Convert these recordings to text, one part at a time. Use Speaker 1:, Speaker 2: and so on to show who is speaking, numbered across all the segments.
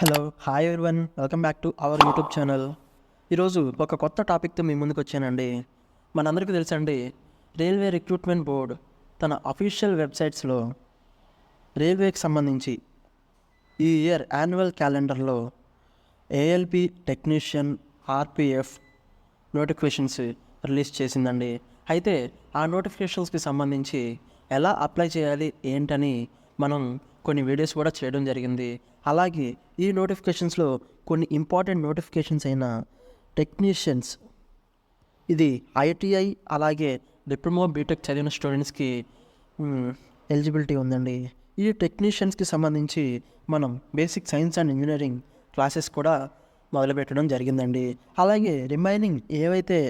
Speaker 1: Hello hi everyone welcome back to our YouTube channel. ఈరోజు ఒక కొత్త టాపిక్తో మీ ముందుకు వచ్చానండి. మనందరికీ తెలుసండి, రైల్వే రిక్రూట్మెంట్ బోర్డ్ తన అఫీషియల్ వెబ్సైట్స్లో రైల్వేకి సంబంధించి ఈ ఇయర్ యాన్యువల్ క్యాలెండర్లో ALP technician RPF notifications release చేసిందండి. అయితే ఆ నోటిఫికేషన్స్కి సంబంధించి ఎలా అప్లై చేయాలి ఏంటని మనం కొన్ని వీడియోస్ కూడా చేయడం జరిగింది. అలాగే ఈ నోటిఫికేషన్స్లో కొన్ని ఇంపార్టెంట్ నోటిఫికేషన్స్ అయిన టెక్నీషియన్స్, ఇది ఐటీఐ అలాగే డిప్లొమా బీటెక్ చదివిన స్టూడెంట్స్కి ఎలిజిబిలిటీ ఉందండి. ఈ టెక్నీషియన్స్కి సంబంధించి మనం basic science and engineering classes కూడా మొదలుపెట్టడం జరిగిందండి. అలాగే రిమైనింగ్ ఏవైతే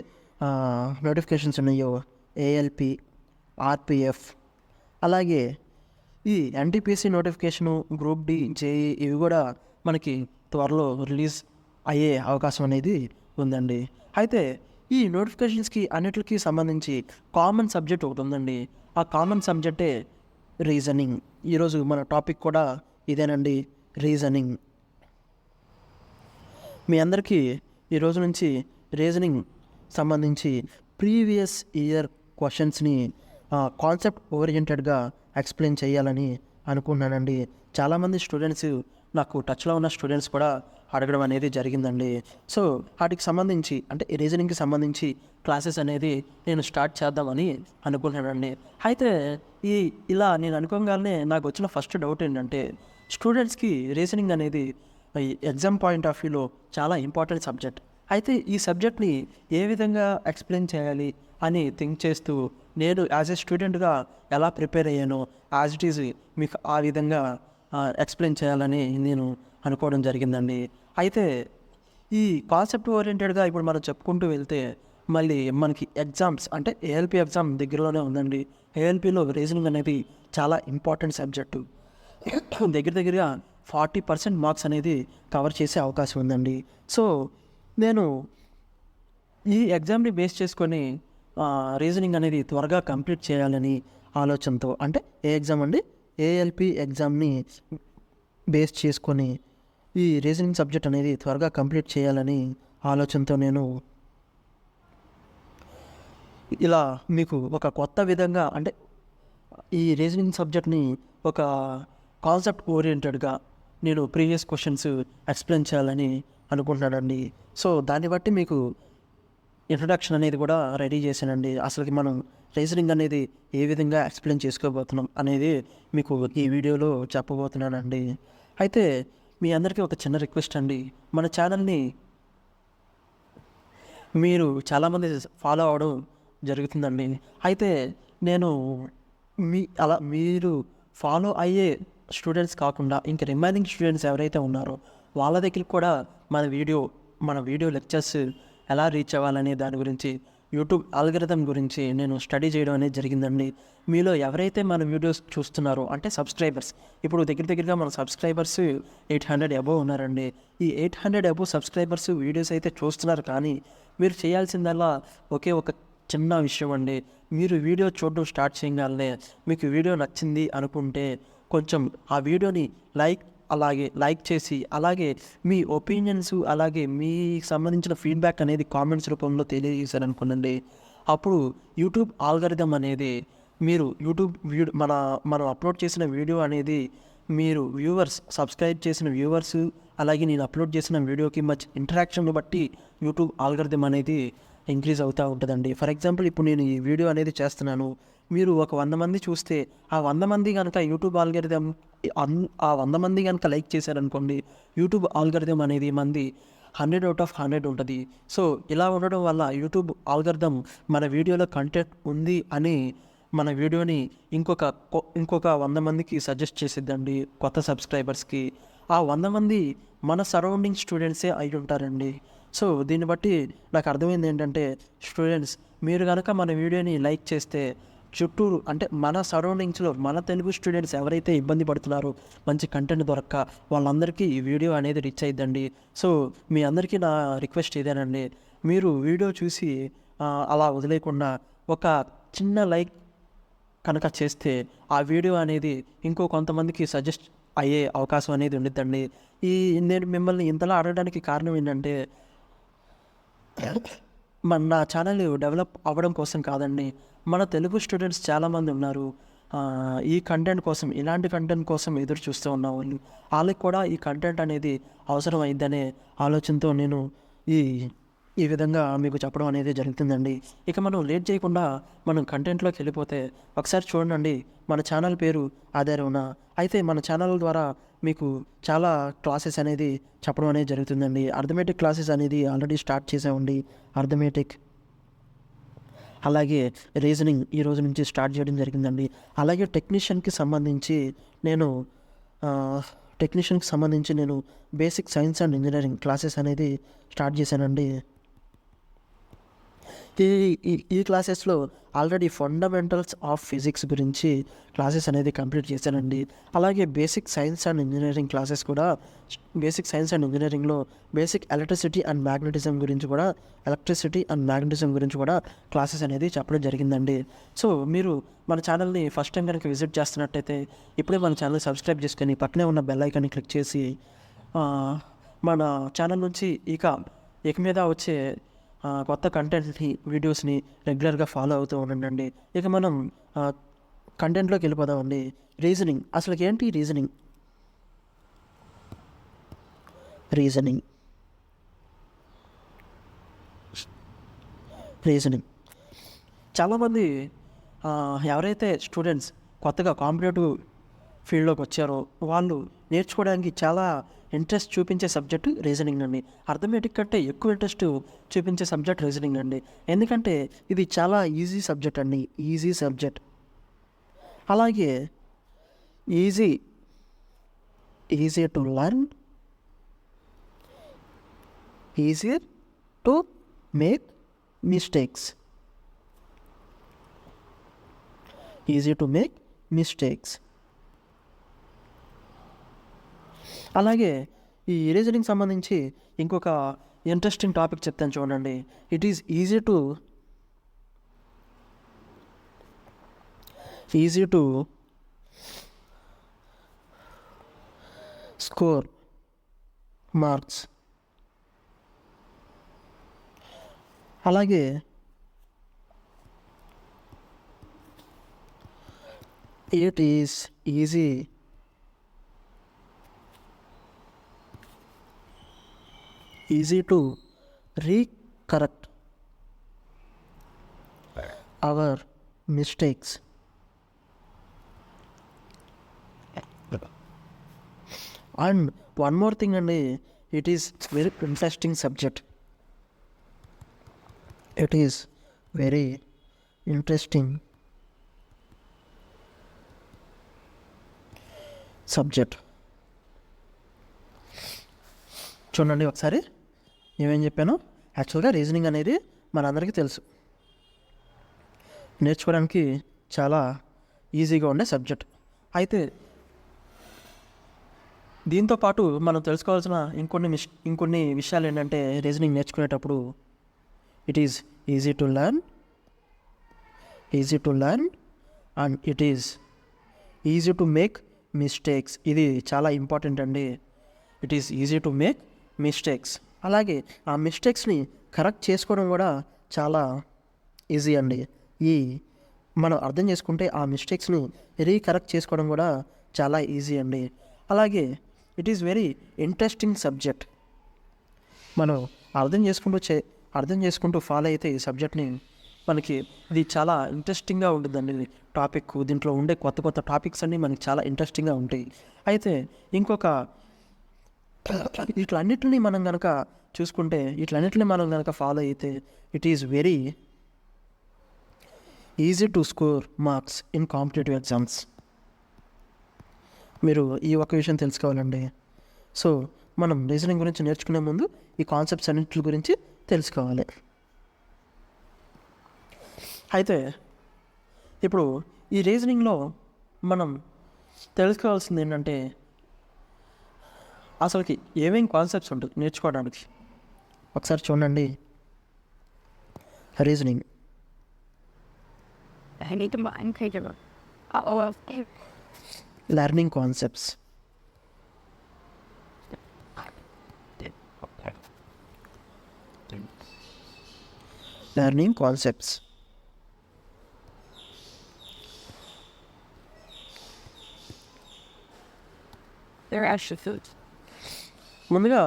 Speaker 1: నోటిఫికేషన్స్ ఉన్నాయో ఏఎల్పి, ఆర్పిఎఫ్, అలాగే ఈ NTPC notification, group D, JE ఇవి కూడా మనకి త్వరలో రిలీజ్ అయ్యే అవకాశం అనేది ఉందండి. అయితే ఈ నోటిఫికేషన్స్కి అన్నిటికీ సంబంధించి కామన్ సబ్జెక్ట్ ఒకటి ఉందండి. ఆ కామన్ సబ్జెక్టే రీజనింగ్. ఈరోజు మన టాపిక్ కూడా ఇదేనండి, రీజనింగ్. మీ అందరికీ ఈరోజు నుంచి రీజనింగ్ సంబంధించి ప్రీవియస్ ఇయర్ క్వశ్చన్స్ని కాన్సెప్ట్ ఓరియంటెడ్గా ఎక్స్ప్లెయిన్ చేయాలని అనుకుంటున్నానండి. చాలామంది స్టూడెంట్స్, నాకు టచ్లో ఉన్న స్టూడెంట్స్ కూడా అడగడం అనేది జరిగిందండి. సో వాటికి సంబంధించి అంటే ఈ రీజనింగ్కి సంబంధించి క్లాసెస్ అనేది నేను స్టార్ట్ చేద్దామని అనుకుంటున్నానండి. అయితే ఇలా నేను అనుకోగానే నాకు వచ్చిన ఫస్ట్ డౌట్ ఏంటంటే, స్టూడెంట్స్కి రీజనింగ్ అనేది ఈ ఎగ్జామ్ పాయింట్ ఆఫ్ వ్యూలో చాలా ఇంపార్టెంట్ సబ్జెక్ట్. అయితే ఈ సబ్జెక్ట్ని ఏ విధంగా ఎక్స్ప్లెయిన్ చేయాలి అని థింక్ చేస్తూ నేను యాజ్ ఏ స్టూడెంట్గా ఎలా ప్రిపేర్ అయ్యానో యాజ్ ఇట్ ఈజ్ మీకు ఆ విధంగా ఎక్స్ప్లెయిన్ చేయాలని నేను అనుకోవడం జరిగిందండి. అయితే ఈ కాన్సెప్ట్ ఓరియంటెడ్గా ఇప్పుడు మనం చెప్పుకుంటూ వెళ్తే మళ్ళీ మనకి ఎగ్జామ్స్ అంటే ఏఎల్పి ఎగ్జామ్ దగ్గరలోనే ఉందండి. ఏఎల్పిలో రీజనింగ్ అనేది చాలా ఇంపార్టెంట్ సబ్జెక్టు. దగ్గరగా 40% మార్క్స్ అనేది కవర్ చేసే అవకాశం ఉందండి. సో నేను ఈ ఎగ్జామ్ని బేస్ చేసుకొని రీజనింగ్ అనేది త్వరగా కంప్లీట్ చేయాలని ఆలోచనతో, అంటే ఏ ఎగ్జామ్ అండి, ఏఎల్పి ఎగ్జామ్ని బేస్ చేసుకొని ఈ రీజనింగ్ సబ్జెక్ట్ అనేది త్వరగా కంప్లీట్ చేయాలని ఆలోచనతో నేను ఇలా మీకు ఒక కొత్త విధంగా అంటే ఈ రీజనింగ్ సబ్జెక్ట్ని ఒక కాన్సెప్ట్ ఓరియంటెడ్గా నేను ప్రీవియస్ క్వశ్చన్స్ ఎక్స్ప్లెయిన్ చేయాలని అనుకుంటున్నానండి. సో దాన్ని బట్టి మీకు ఇంట్రడక్షన్ అనేది కూడా రెడీ చేశానండి. అసలుకి మనం రీజనింగ్ అనేది ఏ విధంగా ఎక్స్ప్లెయిన్ చేసుకోబోతున్నాం అనేది మీకు ఈ వీడియోలో చెప్పబోతున్నానండి. అయితే మీ అందరికీ ఒక చిన్న రిక్వెస్ట్ అండి, మన ఛానల్ని మీరు చాలామంది ఫాలో అవ్వడం జరుగుతుందండి. అయితే నేను మీరు ఫాలో అయ్యే స్టూడెంట్స్ కాకుండా ఇంకా రిమైనింగ్ స్టూడెంట్స్ ఎవరైతే ఉన్నారో వాళ్ళ దగ్గరికి కూడా మన వీడియో లెక్చర్స్ ఎలా రీచ్ అవ్వాలనే దాని గురించి, యూట్యూబ్ ఆల్గరిథం గురించి నేను స్టడీ చేయడం అనేది జరిగిందండి. మీలో ఎవరైతే మన వీడియోస్ చూస్తున్నారో అంటే సబ్స్క్రైబర్స్, ఇప్పుడు దగ్గరగా మన సబ్స్క్రైబర్స్ 800 అబోవ్ ఉన్నారండి. ఈ 800 అబోవ్ సబ్స్క్రైబర్స్ వీడియోస్ అయితే చూస్తున్నారు, కానీ మీరు చేయాల్సిందల్లా ఒకే ఒక చిన్న విషయం అండి. మీరు వీడియో చూడడం స్టార్ట్ చేయగానే మీకు వీడియో నచ్చింది అనుకుంటే కొంచెం ఆ వీడియోని లైక్ చేసి, అలాగే మీ ఒపీనియన్స్, అలాగే మీకు సంబంధించిన ఫీడ్బ్యాక్ అనేది కామెంట్స్ రూపంలో తెలియజేశారనుకోండి, అప్పుడు యూట్యూబ్ ఆల్గరిథం అనేది మీరు మనం అప్లోడ్ చేసిన వీడియో అనేది మీరు సబ్స్క్రైబ్ చేసిన వ్యూవర్స్, అలాగే నేను అప్లోడ్ చేసిన వీడియోకి మధ్య ఇంటరాక్షన్ బట్టి యూట్యూబ్ ఆల్గరిథం అనేది ఇంక్రీజ్ అవుతూ ఉంటుందండి. ఫర్ ఎగ్జాంపుల్, ఇప్పుడు నేను ఈ వీడియో అనేది చేస్తున్నాను, మీరు ఒక 100 మంది చూస్తే ఆ 100 మంది కనుక యూట్యూబ్ ఆల్గరిథం ఆ 100 మంది కనుక లైక్ చేశారనుకోండి, యూట్యూబ్ ఆల్గరిథం అనేది 100 out of 100 ఉంటుంది. సో ఇలా ఉండడం వల్ల యూట్యూబ్ ఆల్గరిథం మన వీడియోలో కంటెంట్ ఉంది అని మన వీడియోని ఇంకొక 100 మందికి సజెస్ట్ చేసిద్దండి, కొత్త సబ్స్క్రైబర్స్కి. ఆ 100 మంది మన సరౌండింగ్ స్టూడెంట్సే అయి ఉంటారండి. సో దీన్ని బట్టి నాకు అర్థమైంది ఏంటంటే, స్టూడెంట్స్ మీరు కనుక మన వీడియోని లైక్ చేస్తే చుట్టూరు అంటే మన సరౌండింగ్స్లో మన తెలుగు స్టూడెంట్స్ ఎవరైతే ఇబ్బంది పడుతున్నారో మంచి కంటెంట్ దొరక్క వాళ్ళందరికీ ఈ వీడియో అనేది రీచ్ అయిద్దండి. సో మీ అందరికీ నా రిక్వెస్ట్ ఇదేనండి, మీరు వీడియో చూసి అలా వదిలేయకుండా ఒక చిన్న లైక్ కనుక చేస్తే ఆ వీడియో అనేది కొంతమందికి అయ్యే అవకాశం అనేది ఉండిద్దండి. ఈ నేను మిమ్మల్ని ఇంతలా అడగడానికి కారణం ఏంటంటే నా ఛానల్ డెవలప్ అవ్వడం కోసం కాదండి. మన తెలుగు స్టూడెంట్స్ చాలామంది ఉన్నారు. ఈ కంటెంట్ కోసం, ఇలాంటి కంటెంట్ కోసం ఎదురు చూస్తూ ఉన్నవాళ్ళు. ఆళ్ళకి కూడా ఈ కంటెంట్ అనేది అవసరం అయిద్దనే ఆలోచనతో నేను ఈ ఈ విధంగా మీకు చెప్పడం అనేది జరుగుతుందండి. ఇక మనం లేట్ చేయకుండా మనం కంటెంట్‌లోకి వెళ్ళిపోతే ఒకసారి చూడండి. మన ఛానల్ పేరు ఆధారవునా. అయితే మన ఛానల్ ద్వారా మీకు చాలా క్లాసెస్ అనేది చెప్పడం అనేది జరుగుతుందండి. అర్థమెటిక్ క్లాసెస్ అనేది ఆల్రెడీ స్టార్ట్ చేసామండి. అర్థమెటిక్ అలాగే రీజనింగ్ ఈ రోజు నుంచి స్టార్ట్ చేయడం జరిగిందండి. అలాగే నేను టెక్నీషియన్‌కి సంబంధించి నేను basic science and engineering classes అనేది స్టార్ట్ చేశానండి. ఈ ఈ ఈ క్లాసెస్‌లో ఆల్రెడీ ఫండమెంటల్స్ ఆఫ్ ఫిజిక్స్ గురించి క్లాసెస్ అనేది కంప్లీట్ చేశానండి. అలాగే basic science and engineering classes కూడా బేసిక్ సైన్స్ అండ్ ఇంజినీరింగ్‌లో బేసిక్ ఎలక్ట్రిసిటీ అండ్ మ్యాగ్నెటిజం గురించి కూడా క్లాసెస్ అనేది చెప్పడం జరిగిందండి. సో, మీరు మన ఛానల్‌ని ఫస్ట్ టైం కనుక విజిట్ చేస్తున్నట్టయితే ఇప్పుడే మన ఛానల్ సబ్స్క్రైబ్ చేసుకొని పక్కనే ఉన్న బెల్ ఐకాన్‌ని క్లిక్ చేసి మన ఛానల్ నుంచి ఇక మీద వచ్చే కొత్త కంటెంట్‌ని, వీడియోస్‌ని రెగ్యులర్‌గా ఫాలో అవుతూ ఉండండి. ఇక మనం కంటెంట్‌లోకి వెళ్ళిపోదామండి. రీజనింగ్ అసలుకేంటి రీజనింగ్? రీజనింగ్ రీజనింగ్ చాలామంది ఎవరైతే స్టూడెంట్స్ కొత్తగా కాంపిటేటివ్ ఫీల్డ్‌లోకి వచ్చారో వాళ్ళు నేర్చుకోవడానికి చాలా ఇంట్రెస్ట్ చూపించే సబ్జెక్టు రీజనింగ్ అండి. అర్థమెటిక్ కంటే ఎక్కువ ఇంట్రెస్ట్ చూపించే సబ్జెక్ట్ రీజనింగ్ అండి. ఎందుకంటే ఇది చాలా ఈజీ సబ్జెక్ట్ అండి. Easy subject. అలాగే easy easy to learn, easier to make mistakes. Easy to make mistakes. అలాగే ఈ రీజనింగ్ సంబంధించి ఇంకొక ఇంట్రెస్టింగ్ టాపిక్ చెప్తాను చూడండి. It is easy to score marks. అలాగే it is easy to recorrect our mistakes. And one more thing అండి, it is very interesting subject. It is very interesting subject. చూడండి ఒకసారి ఏమేం చెప్పాను. యాక్చువల్గా రీజనింగ్ అనేది మనందరికీ తెలుసు, నేర్చుకోవడానికి చాలా ఈజీగా ఉండే సబ్జెక్ట్. అయితే దీంతో పాటు మనం తెలుసుకోవాల్సిన ఇంకొన్ని విషయాలు ఏంటంటే రీజనింగ్ నేర్చుకునేటప్పుడు it is easy to learn and it is easy to make mistakes. ఇది చాలా ఇంపార్టెంట్ అండి. It is easy to make mistakes. అలాగే ఆ మిస్టేక్స్ని కరెక్ట్ చేసుకోవడం కూడా చాలా ఈజీ అండి. మనం అర్థం చేసుకుంటే ఆ మిస్టేక్స్ని కరెక్ట్ చేసుకోవడం కూడా చాలా ఈజీ అండి. అలాగే it is very interesting subject. మనం అర్థం చేసుకుంటూ ఫాలో అయితే ఈ సబ్జెక్ట్ని మనకి ఇది చాలా ఇంట్రెస్టింగ్గా ఉంటుందండి. ఇది టాపిక్, దీంట్లో ఉండే కొత్త కొత్త టాపిక్స్ అన్నీ మనకి చాలా ఇంట్రెస్టింగ్గా ఉంటాయి. అయితే వీటన్నిటిని మనం కనుక చూసుకుంటే, వీటన్నిటిని మనం కనుక ఫాలో అయితే it is very easy to score marks in competitive exams. మీరు ఈ ఒక్క విషయం తెలుసుకోవాలండి. సో, మనం రీజనింగ్ గురించి నేర్చుకునే ముందు ఈ కాన్సెప్ట్స్ అన్నింటి గురించి తెలుసుకోవాలి. అయితే ఇప్పుడు ఈ రీజనింగ్లో మనం తెలుసుకోవాల్సింది ఏంటంటే అసలుకి ఏమేం కాన్సెప్ట్స్ ఉంటుంది నేర్చుకోవడానికి. ఒకసారి చూడండి. Reasoning learning concepts. Learning concepts. ముందుగా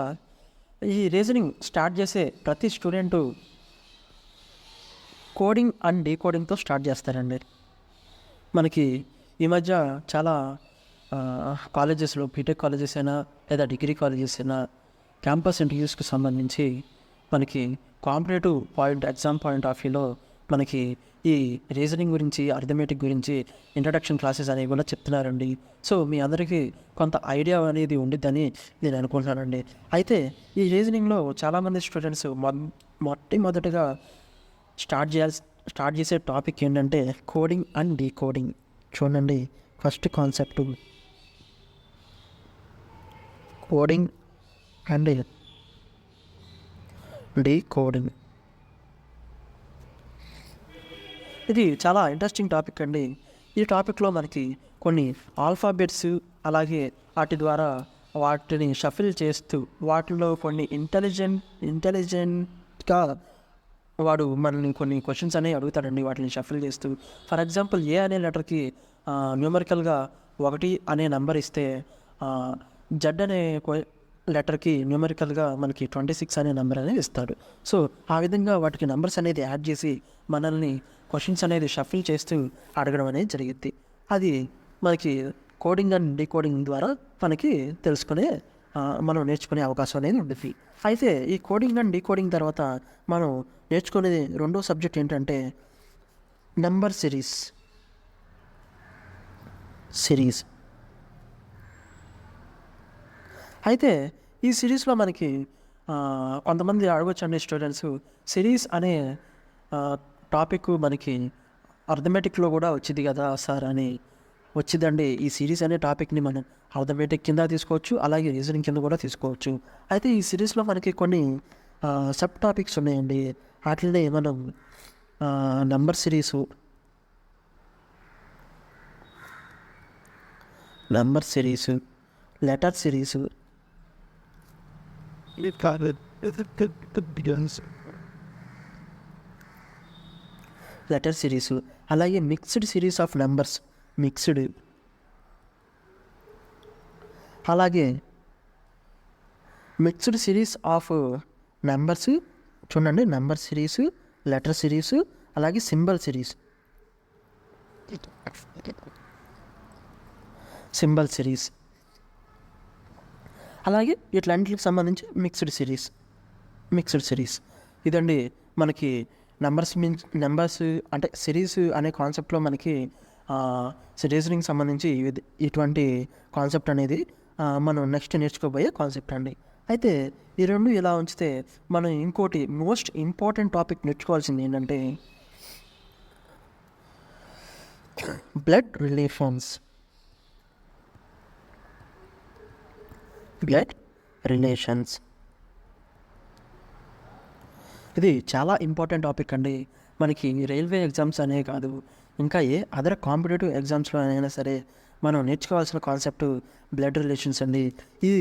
Speaker 1: ఈ రీజనింగ్ స్టార్ట్ చేసే ప్రతి స్టూడెంటు కోడింగ్ అండ్ డీకోడింగ్తో స్టార్ట్ చేస్తారండి. మనకి ఈ మధ్య చాలా కాలేజెస్లో బీటెక్ కాలేజెస్ అయినా లేదా డిగ్రీ కాలేజెస్ అయినా క్యాంపస్ ఇంటర్వ్యూస్కి సంబంధించి మనకి కాంపిటేటివ్ ఎగ్జామ్ పాయింట్ ఆఫ్ వ్యూలో మనకి ఈ రీజనింగ్ గురించి, అర్థమెటిక్ గురించి ఇంట్రడక్షన్ క్లాసెస్ అనేవి కూడా చెప్తున్నారండి. సో మీ అందరికీ కొంత ఐడియా అనేది ఉండిద్దని నేను అనుకుంటున్నానండి. అయితే ఈ రీజనింగ్లో చాలామంది స్టూడెంట్స్ మొట్టమొదటిగా స్టార్ట్ చేసే టాపిక్ ఏంటంటే కోడింగ్ అండ్ డీకోడింగ్. చూడండి, first concept coding and decoding. ఇది చాలా ఇంట్రెస్టింగ్ టాపిక్ అండి. ఈ టాపిక్లో మనకి కొన్ని ఆల్ఫాబెట్స్, అలాగే వాటి ద్వారా వాటిని షఫిల్ చేస్తూ వాటిలో కొన్ని ఇంటెలిజెంట్గా వాడు మనల్ని కొన్ని క్వశ్చన్స్ అనేవి అడుగుతాడండి. వాటిని షఫిల్ చేస్తూ, ఫర్ ఎగ్జాంపుల్ ఏ అనే లెటర్కి న్యూమరికల్గా 1 అనే నెంబర్ ఇస్తే, జెడ్ అనే లెటర్కి న్యూమరికల్గా మనకి 26 అనే నెంబర్ అనేది ఇస్తాడు. సో ఆ విధంగా వాటికి నెంబర్స్ అనేది యాడ్ చేసి మనల్ని క్వశ్చన్స్ అనేది షఫిల్ చేస్తూ అడగడం అనేది జరిగింది. అది మనకి కోడింగ్ అండ్ డీకోడింగ్ ద్వారా మనకి మనం నేర్చుకునే అవకాశం అనేది ఉంటుంది. అయితే ఈ కోడింగ్ అండ్ డీకోడింగ్ తర్వాత మనం నేర్చుకునేది రెండో సబ్జెక్ట్ ఏంటంటే నెంబర్ సిరీస్. అయితే ఈ సిరీస్లో మనకి కొంతమంది అడగొచ్చండి స్టూడెంట్స్, సిరీస్ అనే టాపిక్ మనకి అర్థమెటిక్లో కూడా వచ్చింది కదా సార్ అని. వచ్చిందండి. ఈ సిరీస్ అనే టాపిక్ని మనం అర్థమెటిక్ కింద తీసుకోవచ్చు, అలాగే రీజనింగ్ కింద కూడా తీసుకోవచ్చు. అయితే ఈ సిరీస్లో మనకి కొన్ని సబ్ టాపిక్స్ ఉన్నాయండి. వాటినే మనం నెంబర్ సిరీసు, లెటర్ సిరీసు, అలాగే మిక్స్డ్ సిరీస్ ఆఫ్ నెంబర్స్, అలాగే మిక్స్డ్ సిరీస్ ఆఫ్ నెంబర్స్. చూడండి, నెంబర్ సిరీస్, లెటర్ సిరీస్, అలాగే సింబల్ సిరీస్, అలాగే ఇట్లాంటికి సంబంధించి మిక్స్డ్ సిరీస్. ఇదండి మనకి నెంబర్స్ అంటే సిరీస్ అనే కాన్సెప్ట్లో మనకి రీజనింగ్ సంబంధించి ఇటువంటి కాన్సెప్ట్ అనేది మనం నెక్స్ట్ నేర్చుకోబోయే కాన్సెప్ట్ అండి. అయితే ఈ రెండు ఇలా ఉంచితే మనం ఇంకోటి మోస్ట్ ఇంపార్టెంట్ టాపిక్ నేర్చుకోవాల్సింది ఏంటంటే బ్లడ్ రిలేషన్స్. ఇది చాలా ఇంపార్టెంట్ టాపిక్ అండి. మనకి రైల్వే ఎగ్జామ్స్ అనే కాదు, ఇంకా ఏ అదర్ కాంపిటేటివ్ ఎగ్జామ్స్లో అయినా సరే మనం నేర్చుకోవాల్సిన కాన్సెప్ట్ బ్లడ్ రిలేషన్స్ అండి. ఈ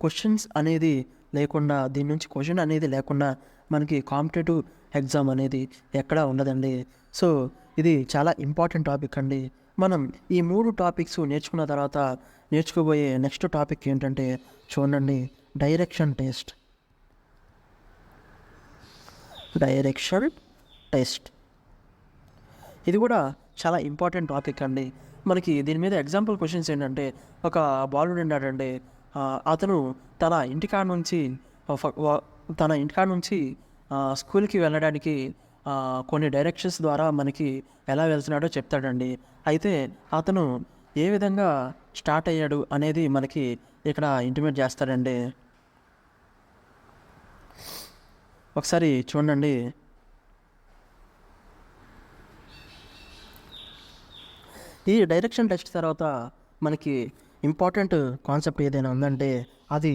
Speaker 1: క్వశ్చన్స్ అనేది లేకుండా, దీని నుంచి క్వశ్చన్ అనేది లేకుండా మనకి కాంపిటేటివ్ ఎగ్జామ్ అనేది ఎక్కడా ఉండదండి. సో ఇది చాలా ఇంపార్టెంట్ టాపిక్ అండి. మనం ఈ 3 టాపిక్స్ నేర్చుకున్న తర్వాత నేర్చుకోబోయే నెక్స్ట్ టాపిక్ ఏంటంటే చూడండి, డైరెక్షన్ టెస్ట్. ఇది కూడా చాలా ఇంపార్టెంట్ టాపిక్ అండి. మనకి దీని మీద ఎగ్జాంపుల్ క్వశ్చన్స్ ఏంటంటే, ఒక బాలుడు ఉన్నాడండి. అతను తన ఇంటికాడ నుంచి స్కూల్కి వెళ్ళడానికి కొన్ని డైరెక్షన్స్ ద్వారా మనకి ఎలా వెళ్తున్నాడో చెప్తాడండి. అయితే అతను ఏ విధంగా స్టార్ట్ అయ్యాడు అనేది మనకి ఇక్కడ ఇంటిమేట్ చేస్తాడండి. ఒకసారి చూడండి. ఈ డైరెక్షన్ టెస్ట్ తర్వాత మనకి ఇంపార్టెంట్ కాన్సెప్ట్ ఏదైనా ఉందంటే అది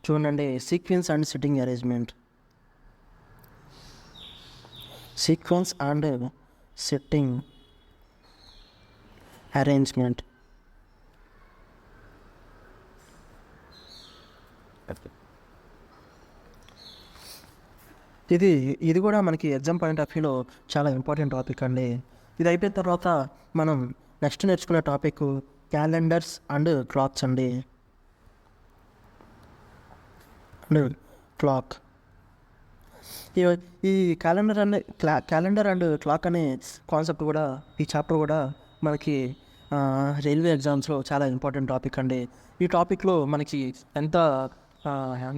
Speaker 1: చూడండి, సీక్వెన్స్ అండ్ సిట్టింగ్ అరేంజ్మెంట్. ఇది ఇది కూడా మనకి ఎగ్జామ్ పాయింట్ ఆఫ్ వ్యూలో చాలా ఇంపార్టెంట్ టాపిక్ అండి. ఇది అయిపోయిన తర్వాత మనం నెక్స్ట్ నేర్చుకునే టాపిక్ క్యాలెండర్స్ అండ్ క్లాక్స్ అండి. అండ్ క్లాక్ ఈ ఈ క్యాలెండర్ అండ్ క్లాక్ అనే కాన్సెప్ట్ కూడా, ఈ చాప్టర్ కూడా మనకి రైల్వే ఎగ్జామ్స్లో చాలా ఇంపార్టెంట్ టాపిక్ అండి. ఈ టాపిక్లో మనకి ఎంత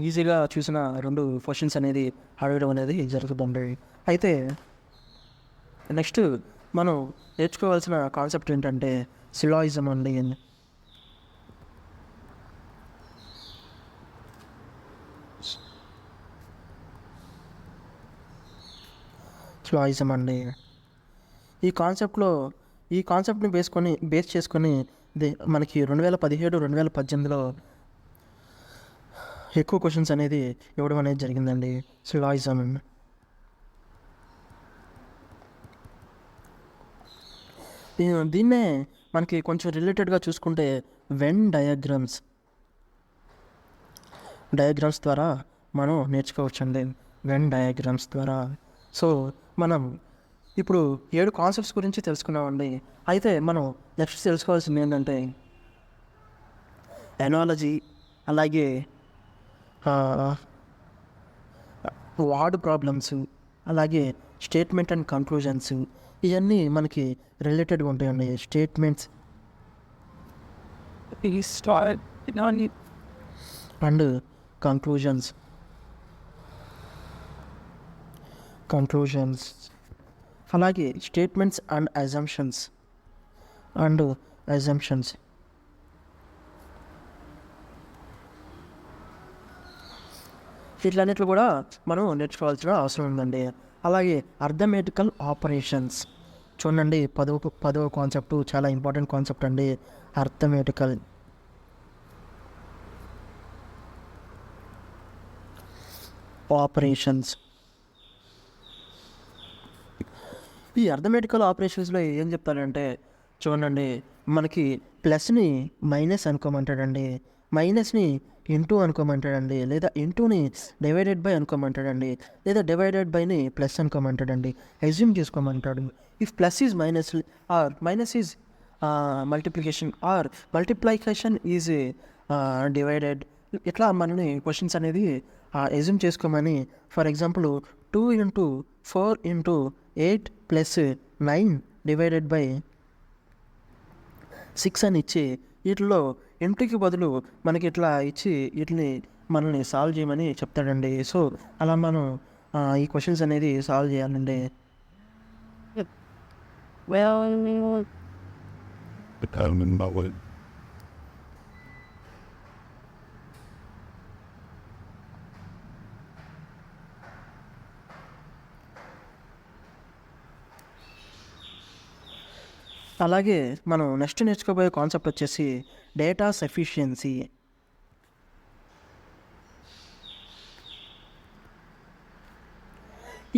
Speaker 1: ఈజీగా చూసిన 2 క్వశ్చన్స్ అనేది అడగడం అనేది జరుగుతుంది. అయితే నెక్స్ట్ మనం నేర్చుకోవాల్సిన కాన్సెప్ట్ ఏంటంటే సిలాయిజం అండి. సిలాయిజం అండి. ఈ కాన్సెప్ట్ని బేస్ చేసుకొని మనకి 2017, 2018లో ఎక్కువ క్వశ్చన్స్ అనేది ఇవ్వడం అనేది జరిగిందండి. సిలాయిజం దీన్నే మనకి కొంచెం రిలేటెడ్గా చూసుకుంటే వెన్ డయాగ్రామ్స్ ద్వారా మనం నేర్చుకోవచ్చండి. వెన్ డయాగ్రామ్స్ ద్వారా. సో మనం ఇప్పుడు 7 కాన్సెప్ట్స్ గురించి తెలుసుకున్నామండి. అయితే మనం నెక్స్ట్ తెలుసుకోవాల్సింది ఏంటంటే ఎనాలజీ, అలాగే వార్డ్ ప్రాబ్లమ్స్, అలాగే స్టేట్మెంట్ అండ్ కంక్లూజన్స్, ఇవన్నీ మనకి రిలేటెడ్గా ఉంటాయండి. స్టేట్మెంట్స్ అండ్ కంక్లూజన్స్ అలాగే స్టేట్మెంట్స్ అండ్ అజంప్షన్స్ వీటిలన్నిట్లు కూడా మనం నేర్చుకోవాల్సిన అవసరం ఉందండి. అలాగే అర్థమెటికల్ ఆపరేషన్స్ చూడండి, 10వ కాన్సెప్ట్ చాలా ఇంపార్టెంట్ కాన్సెప్ట్ అండి. Arithmetical operations. ఈ అర్థమెటికల్ ఆపరేషన్స్లో ఏం చెప్తాడంటే చూడండి, మనకి ప్లస్ని మైనస్ అనుకోమంటాడండి, మైనస్ని ఇంటూ అనుకోమంటాడండి, లేదా ఇంటూని డివైడెడ్ బై అనుకోమంటాడండి, లేదా డివైడెడ్ బైని ప్లస్ అనుకోమంటాడండి, అజ్యూమ్ చేసుకోమంటాడు. If plus is minus or minus is multiplication or multiplication is divided, ఇట్లా మనని క్వశ్చన్స్ అనేది అజ్యూమ్ చేసుకోమని. ఫర్ ఎగ్జాంపుల్ 2 × 4 × 8 + 9 డివైడెడ్ బై 6 అని ఇచ్చి వీటిలో ఇంటికి బదులు మనకి ఇట్లా ఇచ్చి వీటిని మనల్ని సాల్వ్ చేయమని చెప్తాడండి. సో అలా మనం ఈ క్వశ్చన్స్ అనేది సాల్వ్ చేయాలండి. అలాగే మనం నెక్స్ట్ నేర్చుకోబోయే కాన్సెప్ట్ వచ్చేసి డేటా సఫిషియన్సీ.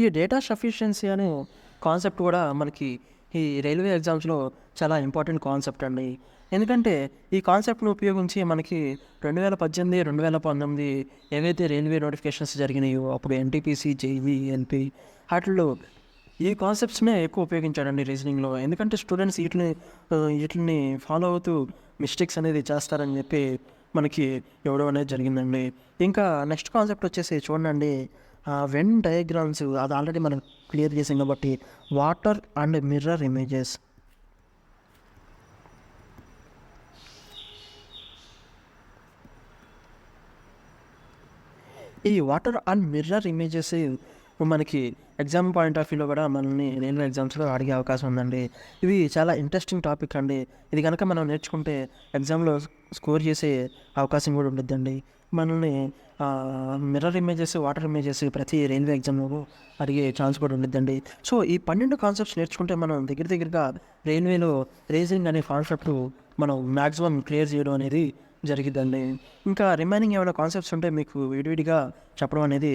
Speaker 1: ఈ డేటా సఫిషియన్సీ అనే కాన్సెప్ట్ కూడా మనకి ఈ రైల్వే ఎగ్జామ్స్లో చాలా ఇంపార్టెంట్ కాన్సెప్ట్ అండి. ఎందుకంటే ఈ కాన్సెప్ట్ను ఉపయోగించి మనకి 2018, 2019 ఏవైతే రైల్వే నోటిఫికేషన్స్ జరిగినాయో అప్పుడు ఎన్టీపీసీ, జేఈఈ, ఎన్పీ వాటిల్లో ఈ కాన్సెప్ట్స్నే ఎక్కువ ఉపయోగించాడండి రీజనింగ్లో. ఎందుకంటే స్టూడెంట్స్ వీటిని ఫాలో అవుతూ మిస్టేక్స్ అనేది చేస్తారని చెప్పి మనకి ఇవ్వడం అనేది జరిగిందండి. ఇంకా నెక్స్ట్ కాన్సెప్ట్ వచ్చేసి చూడండి, వెన్ డయాగ్రామ్స్, అది ఆల్రెడీ మనం క్లియర్ చేసాం కాబట్టి వాటర్ అండ్ మిర్రర్ ఇమేజెస్. ఈ వాటర్ అండ్ మిర్రర్ ఇమేజెస్ మనకి ఎగ్జామ్ పాయింట్ ఆఫ్ వ్యూలో కూడా మనల్ని రైల్వే ఎగ్జామ్స్లో అడిగే అవకాశం ఉందండి. ఇవి చాలా ఇంట్రెస్టింగ్ టాపిక్ అండి. ఇది కనుక మనం నేర్చుకుంటే ఎగ్జామ్లో స్కోర్ చేసే అవకాశం కూడా ఉంటుందండి. మనల్ని మిర్రర్ ఇమేజెస్, వాటర్ ఇమేజెస్ ప్రతి రైల్వే ఎగ్జామ్లో అడిగే ఛాన్స్ కూడా ఉంటుందండి. సో ఈ 12 కాన్సెప్ట్స్ నేర్చుకుంటే మనం దగ్గరగా రైల్వేలో రీజనింగ్ అనే కాన్సెప్ట్ మనం మ్యాక్సిమం క్లియర్ చేయడం అనేది జరిగిద్దండి. ఇంకా రిమైనింగ్ ఏమైనా కాన్సెప్ట్స్ ఉంటే మీకు విడివిడిగా చెప్పడం అనేది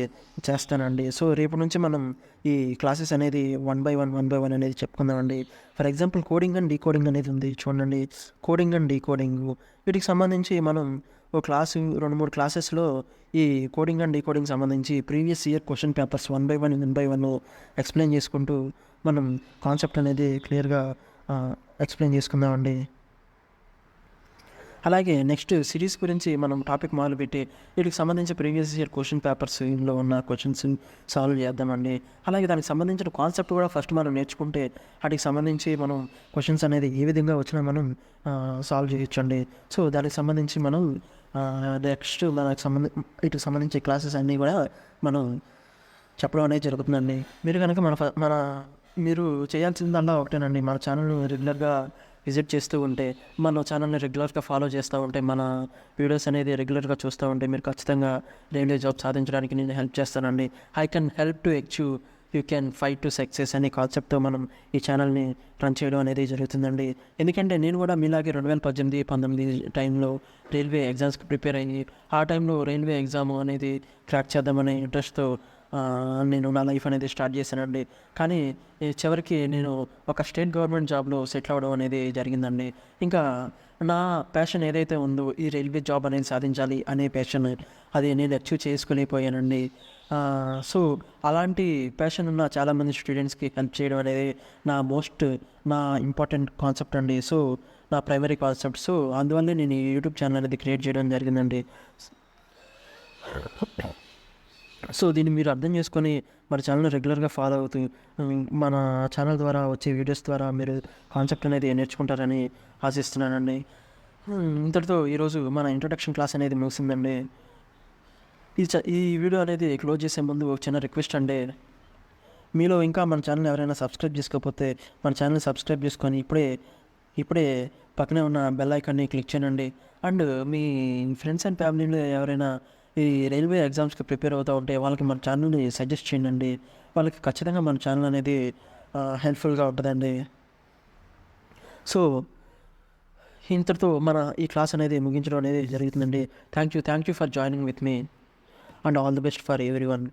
Speaker 1: చేస్తానండి. సో, రేపటి నుంచి మనం ఈ క్లాసెస్ అనేది వన్ బై వన్ అనేది చెప్పుకుందామండి. For example coding and decoding అనేది ఉంది చూడండి. కోడింగ్ అండ్ డీకోడింగు వీటికి సంబంధించి మనం ఓ క్లాసు 2, 3 క్లాసెస్‌లో ఈ కోడింగ్ అండ్ డీకోడింగ్ సంబంధించి previous year question papers one by one explain చేసుకుంటూ మనం కాన్సెప్ట్ అనేది క్లియర్‌గా ఎక్స్‌ప్లెయిన్ చేసుకుందామండి. అలాగే నెక్స్ట్ సిరీస్ గురించి మనం టాపిక్ మొదలుపెట్టి వీటికి సంబంధించి ప్రీవియస్ ఇయర్ క్వెషన్ పేపర్స్‌లో ఉన్న క్వెషన్స్ సాల్వ్ చేద్దామండి. అలాగే దానికి సంబంధించిన కాన్సెప్ట్ కూడా ఫస్ట్ మనం నేర్చుకుంటే వాటికి సంబంధించి మనం క్వెషన్స్ అనేది ఏ విధంగా వచ్చినా మనం సాల్వ్ చేయొచ్చండి. సో, దానికి సంబంధించి మనం నెక్స్ట్ వీటికి సంబంధించి క్లాసెస్ అన్నీ కూడా మనం చెప్పడం అనేది జరుగుతుందండి. మీరు కనుక మీరు చేయాల్సిందల్లా ఒకటేనండి. మన ఛానల్‌ని రెగ్యులర్‌గా విజిట్ చేస్తూ ఉంటే, మన ఛానల్‌ని రెగ్యులర్‌గా ఫాలో చేస్తూ ఉంటే, మన వీడియోస్ అనేది రెగ్యులర్‌గా చూస్తూ ఉంటే మీరు ఖచ్చితంగా రైల్వే జాబ్ సాధించడానికి నేను హెల్ప్ చేస్తానండి. I can help to achieve, you can fight to success అనే కాన్సెప్ట్‌తో మనం ఈ ఛానల్‌ని రన్ చేయడం అనేది జరుగుతుందండి. ఎందుకంటే నేను కూడా మీలాగే 2018, 19 టైంలో రైల్వే ఎగ్జామ్స్‌కి ప్రిపేర్ అయ్యి, ఆ టైంలో రైల్వే ఎగ్జామ్ అనేది క్రాక్ చేద్దామనే ఇంట్రెస్ట్‌తో నేను నా లైఫ్ అనేది స్టార్ట్ చేశానండి. కానీ చివరికి నేను ఒక స్టేట్ గవర్నమెంట్ జాబ్‌లో సెటిల్ అవ్వడం అనేది జరిగిందండి. ఇంకా నా ప్యాషన్ ఏదైతే ఉందో ఈ రైల్వే జాబ్ అనేది సాధించాలి అనే ప్యాషన్ అది నేను అచీవ్ చేసుకోలేకపోయానండి. సో, అలాంటి ప్యాషన్ ఉన్న చాలామంది స్టూడెంట్స్‌కి హెల్ప్ చేయడం అనేది నా ఇంపార్టెంట్ కాన్సెప్ట్ అండి. సో, నా ప్రైమరీ కాన్సెప్ట్. సో, అందువల్లే నేను ఈ యూట్యూబ్ ఛానల్ అనేది క్రియేట్ చేయడం జరిగిందండి. సో, దీన్ని మీరు అర్థం చేసుకొని మన ఛానల్‌ని రెగ్యులర్‌గా ఫాలో అవుతూ మన ఛానల్ ద్వారా వచ్చే వీడియోస్ ద్వారా మీరు కాన్సెప్ట్ అనేది నేర్చుకుంటారని ఆశిస్తున్నానండి. ఇంతటితో ఈరోజు మన ఇంట్రొడక్షన్ క్లాస్ అనేది ముగిసిందండి. ఈ వీడియో అనేది క్లోజ్ చేసే ముందు ఒక చిన్న రిక్వెస్ట్ అండి. మీలో ఇంకా మన ఛానల్‌ని ఎవరైనా సబ్స్క్రైబ్ చేసుకోకపోతే మన ఛానల్‌ని సబ్స్క్రైబ్ చేసుకొని ఇప్పుడే పక్కనే ఉన్న బెల్ ఐకాన్ని క్లిక్ చేయండి. అండ్ మీ ఫ్రెండ్స్ అండ్ ఫ్యామిలీలో ఎవరైనా ఈ రైల్వే ఎగ్జామ్స్‌కి ప్రిపేర్ అవుతూ ఉంటే వాళ్ళకి మన ఛానల్‌ని సజెస్ట్ చేయండి. వాళ్ళకి ఖచ్చితంగా మన ఛానల్ అనేది హెల్ప్‌ఫుల్‌గా ఉంటదండి. సో, ఇంతటితో మన ఈ క్లాస్ అనేది ముగించడం అనేది జరుగుతుందండి. Thank you for joining with me and all the best for everyone.